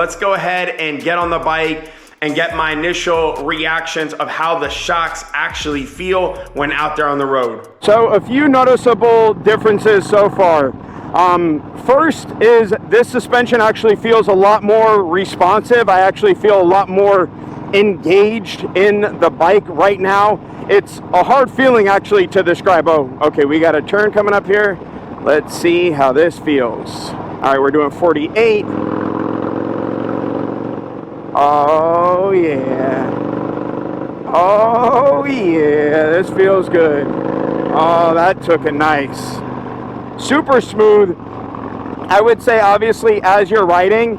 Let's go ahead and get on the bike and get my initial reactions of how the shocks actually feel when out there on the road. So a few noticeable differences so far. First is this suspension actually feels a lot more responsive. I actually feel a lot more engaged in the bike right now. It's a hard feeling actually to describe. Oh, okay, we got a turn coming up here. Let's see how this feels. All right, we're doing 48. Oh yeah. Oh yeah, this feels good. Oh, that took it nice. Super smooth. I would say obviously as you're riding,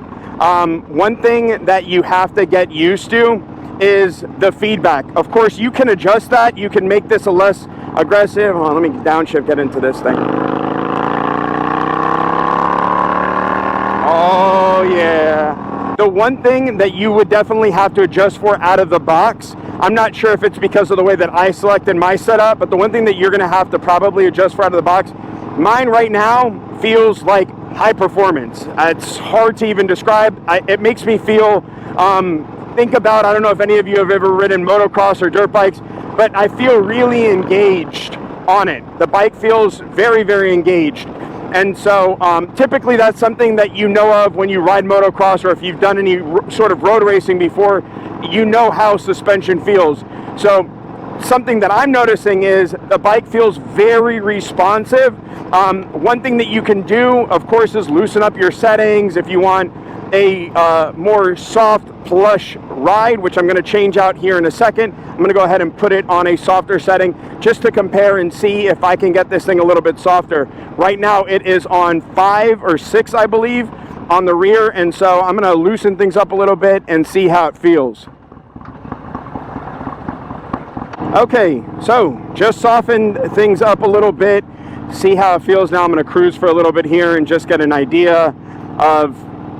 one thing that you have to get used to is the feedback. Of course, you can adjust that. You can make this a less aggressive. Hold on, let me downshift, get into this thing. Oh yeah. The one thing that you would definitely have to adjust for out of the box, I'm not sure if it's because of the way that I selected my setup, but the one thing that you're gonna have to probably adjust for out of the box, mine right now feels like high performance. It's hard to even describe. It makes me feel, think about, I don't know if any of you have ever ridden motocross or dirt bikes, but I feel really engaged on it. The bike feels very, very engaged. And so typically that's something that you know of when you ride motocross, or if you've done any sort of road racing before, you know how suspension feels. So something that I'm noticing is the bike feels very responsive. One thing that you can do, of course, is loosen up your settings if you want a more soft, plush ride, which I'm going to change out here in a second. I'm going to go ahead and put it on a softer setting just to compare and see if I can get this thing a little bit softer. Right now it is on 5 or 6, I believe, on the rear, and so I'm going to loosen things up a little bit and see how it feels. Okay, so just softened things up a little bit, see how it feels. Now I'm going to cruise for a little bit here and just get an idea of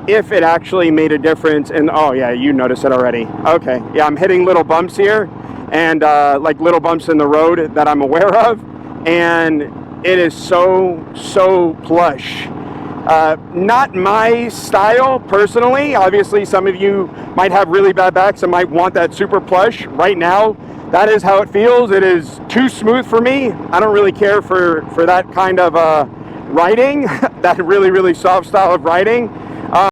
if it actually made a difference. And oh yeah, you noticed it already. Okay, yeah, I'm hitting little bumps here, and like little bumps in the road that I'm aware of, and it is so plush. Not my style personally. Obviously some of you might have really bad backs and might want that super plush. Right now that is how it feels. It is too smooth for me. I don't really care for that kind of riding, that really soft style of riding.